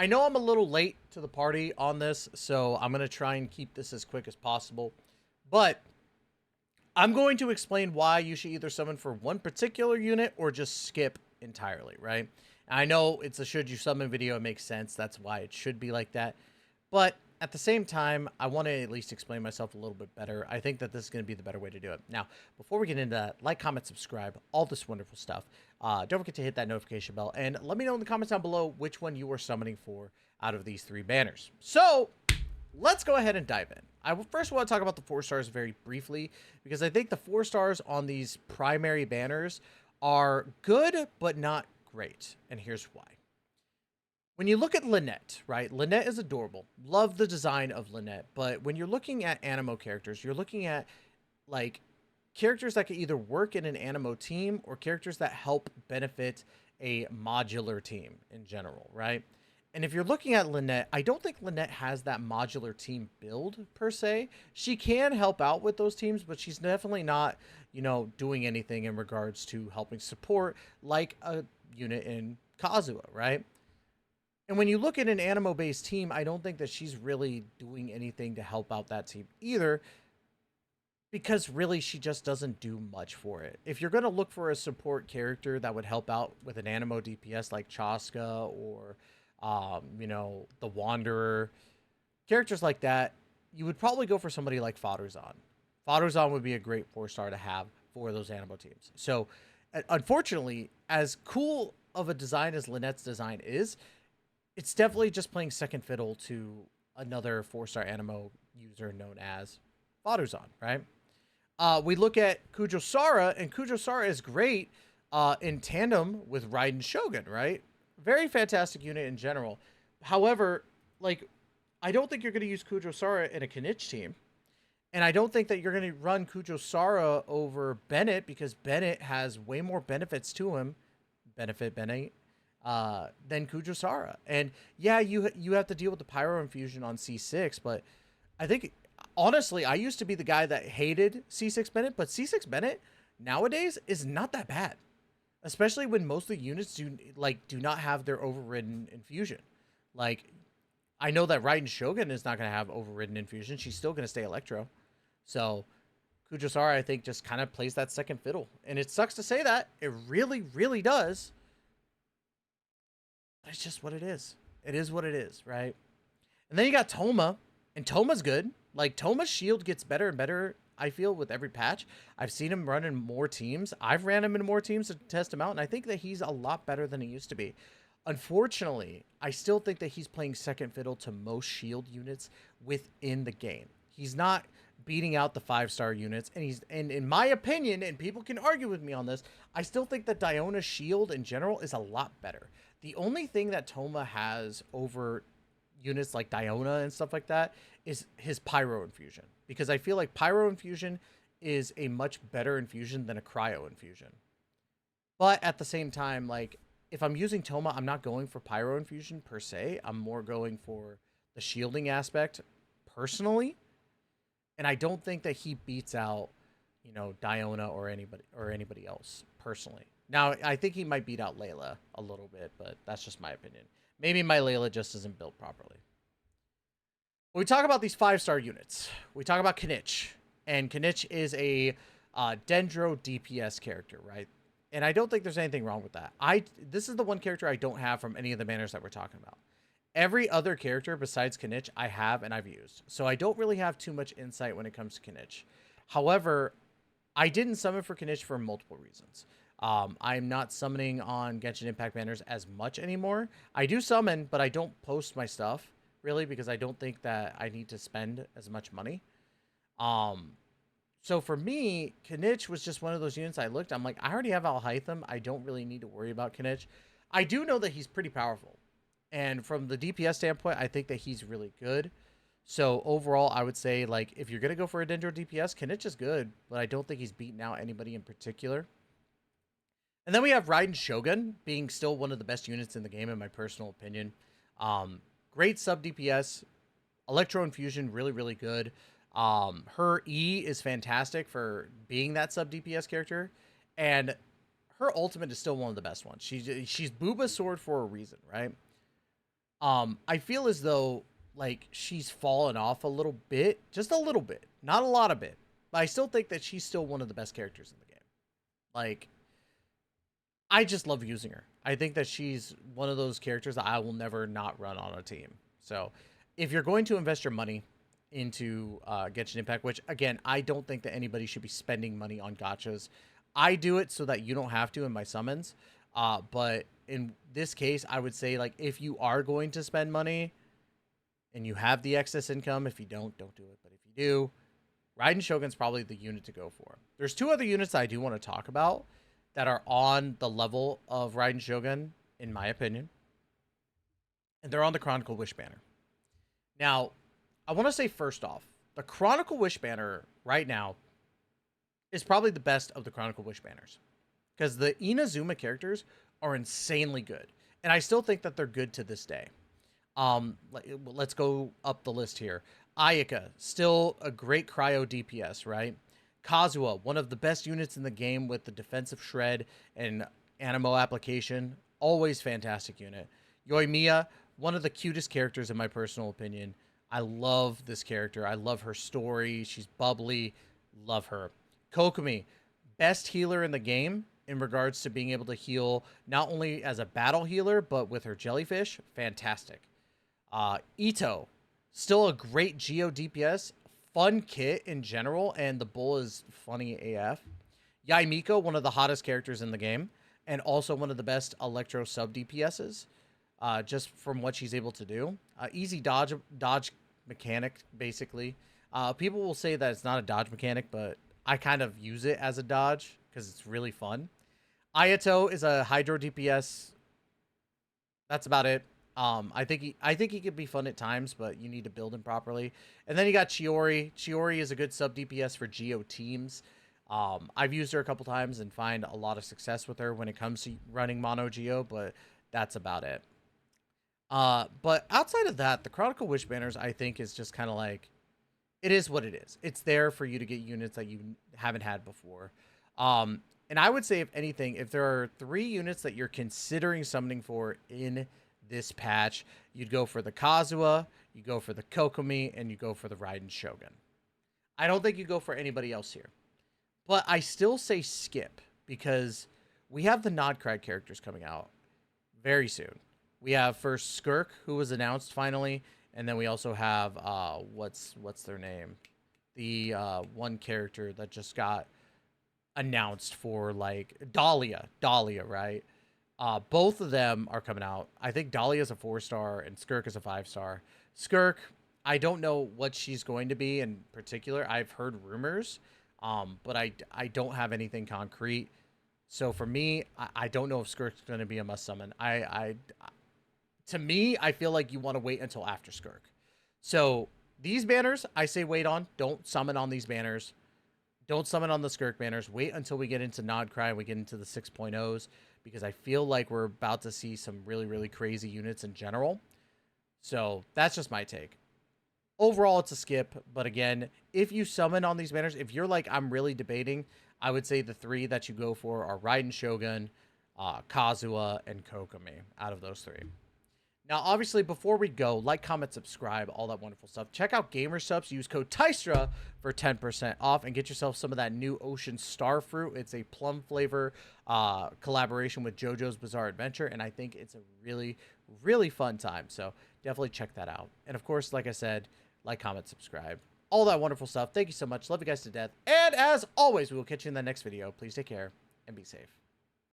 I know I'm a little late to the party on this, so I'm going to try and keep this as quick as possible. But I'm going to explain why you should either summon for one particular unit or just skip entirely, right? I know it's a should you summon video, it makes sense. That's why it should be like that. But at the same time, I want to at least explain myself a little bit better. I think that this is going to be the better way to do it. Now, before we get into that, like, comment, subscribe, all this wonderful stuff. Don't forget to hit that notification bell, and let me know in the comments down below which one you are summoning for out of these 3 banners. So, let's go ahead and dive in. I first want to talk about the 4 stars very briefly, because I think the 4 stars on these primary banners are good, but not great. And here's why. When you look at Lynette, right? Lynette is adorable. Love the design of Lynette. But when you're looking at animo characters, you're looking at, like, characters that can either work in an animo team or characters that help benefit a modular team in general, right? And if you're looking at Lynette, I don't think Lynette has that modular team build per se. She can help out with those teams, but she's definitely not, you know, doing anything in regards to helping support like a unit in Kazuha, right? And when you look at an animo-based team, I don't think that she's really doing anything to help out that team either, because really she just doesn't do much for it. If you're going to look for a support character that would help out with an animo DPS like Chaska or, you know, the Wanderer, characters like that, you would probably go for somebody like Faduzan. Faduzan would be a great 4-star to have for those animo teams. So, unfortunately, as cool of a design as Lynette's design is, it's definitely just playing second fiddle to another 4-star animo user known as Faduzan, right? We look at Kujosara, and Kujosara is great in tandem with Raiden Shogun, right? Very fantastic unit in general. However, like, I don't think you're going to use Kujosara in a Kinich team. And I don't think that you're going to run Kujosara over Bennett, because Bennett has way more benefits to him. Benefit Bennett. Than Kujosara. And yeah, you have to deal with the Pyro Infusion on C6, but I think, honestly, I used to be the guy that hated C6 Bennett, but C6 Bennett nowadays is not that bad. Especially when most of the units do not have their overridden infusion. Like, I know that Raiden Shogun is not going to have overridden infusion. She's still going to stay Electro. So, Kujosara, I think, just kind of plays that second fiddle. And it sucks to say that. It really, really does. But it's just what it is. It is what it is, right? And then you got Toma. And Toma's good. Like, Toma's shield gets better and better, I feel, with every patch. I've seen him run in more teams. I've ran him in more teams to test him out, and I think that he's a lot better than he used to be. Unfortunately, I still think that he's playing second fiddle to most shield units within the game. He's not beating out the 5-star units, and in my opinion, and people can argue with me on this, I still think that Diona's shield in general is a lot better. The only thing that Toma has over units like Diona and stuff like that is his Pyro Infusion, because I feel like Pyro Infusion is a much better infusion than a Cryo Infusion. But at the same time, like, if I'm using Toma, I'm not going for Pyro Infusion per se. I'm more going for the shielding aspect personally. And I don't think that he beats out, you know, Diona or anybody else personally. Now, I think he might beat out Layla a little bit, but that's just my opinion. Maybe my Layla just isn't built properly. When we talk about these 5-star units, we talk about Kinich. And Kinich is a Dendro DPS character, right? And I don't think there's anything wrong with that. This is the one character I don't have from any of the banners that we're talking about. Every other character besides Kinich I have and I've used. So I don't really have too much insight when it comes to Kinich. However, I didn't summon for Kinich for multiple reasons. I'm not summoning on Genshin Impact banners as much anymore. I do summon, but I don't post my stuff, really, because I don't think that I need to spend as much money. So for me, Kinich was just one of those units I looked. I'm like, I already have Alhaitham. I don't really need to worry about Kinich. I do know that he's pretty powerful. And from the DPS standpoint, I think that he's really good. So overall, I would say, like, if you're going to go for a Dendro DPS, Kinich is good, but I don't think he's beaten out anybody in particular. And then we have Raiden Shogun being still one of the best units in the game, in my personal opinion. Great sub DPS. Electro Infusion, really, really good. Her E is fantastic for being that sub DPS character. And her ultimate is still one of the best ones. She's Booba's sword for a reason, right? I feel as though like she's fallen off a little bit, just a little bit, not a lot of it, but I still think that she's still one of the best characters in the game. Like, I just love using her. I think that she's one of those characters that I will never not run on a team. So, if you're going to invest your money into Genshin Impact, which again, I don't think that anybody should be spending money on gachas. I do it so that you don't have to in my summons. But in this case, I would say like if you are going to spend money and you have the excess income, if you don't do it. But if you do, Raiden Shogun's probably the unit to go for. There's two other units that I do want to talk about that are on the level of Raiden Shogun, in my opinion. And they're on the Chronicle Wish banner. Now, I want to say first off, the Chronicle Wish banner right now is probably the best of the Chronicle Wish banners. Because the Inazuma characters are insanely good. And I still think that they're good to this day. Let's go up the list here. Ayaka, still a great cryo DPS, right? Kazuha, one of the best units in the game with the defensive shred and animo application. Always fantastic unit. Yoimiya, one of the cutest characters in my personal opinion. I love this character. I love her story. She's bubbly. Love her. Kokomi, best healer in the game in regards to being able to heal not only as a battle healer, but with her jellyfish. Fantastic. Ito, still a great Geo DPS, fun kit in general, and the bull is funny AF. Yaimiko, one of the hottest characters in the game, and also one of the best Electro sub DPSs, just from what she's able to do. Easy dodge mechanic, basically. People will say that it's not a dodge mechanic, but I kind of use it as a dodge because it's really fun. Ayato is a Hydro DPS. That's about it. I think he could be fun at times, but you need to build him properly. And then you got Chiori. Chiori is a good sub DPS for Geo teams. I've used her a couple times and find a lot of success with her when it comes to running mono Geo, but that's about it. But outside of that, the Chronicle Wish banners, I think, is just kind of like, it is what it is. It's there for you to get units that you haven't had before. And I would say, if anything, if there are 3 units that you're considering summoning for in this patch, you'd go for the Kazuha, you go for the Kokomi, and you go for the Raiden Shogun. I don't think you go for anybody else here. But I still say skip, because we have the nod-krai characters coming out very soon. We have first Skirk, who was announced finally, and then we also have what's their name? The one character that just got announced for like Dahlia, right? Both of them are coming out. I think Dahlia is a 4-star and Skirk is a 5-star. Skirk, I don't know what she's going to be in particular. I've heard rumors, but I don't have anything concrete. So for me, I don't know if Skirk's going to be a must summon. To me, I feel like you want to wait until after Skirk. So these banners, I say wait on. Don't summon on these banners. Don't summon on the Skirk banners. Wait until we get into nod-krai and we get into the 6.0s, because I feel like we're about to see some really, really crazy units in general. So that's just my take. Overall, it's a skip. But again, if you summon on these banners, if you're like, I'm really debating, I would say the 3 that you go for are Raiden Shogun, Kazuha, and Kokomi out of those 3. Now, obviously, before we go, like, comment, subscribe, all that wonderful stuff. Check out Gamersubs. Use code TYSTRA for 10% off and get yourself some of that new Ocean Starfruit. It's a plum flavor collaboration with JoJo's Bizarre Adventure, and I think it's a really, really fun time. So definitely check that out. And, of course, like I said, like, comment, subscribe, all that wonderful stuff. Thank you so much. Love you guys to death. And, as always, we will catch you in the next video. Please take care and be safe.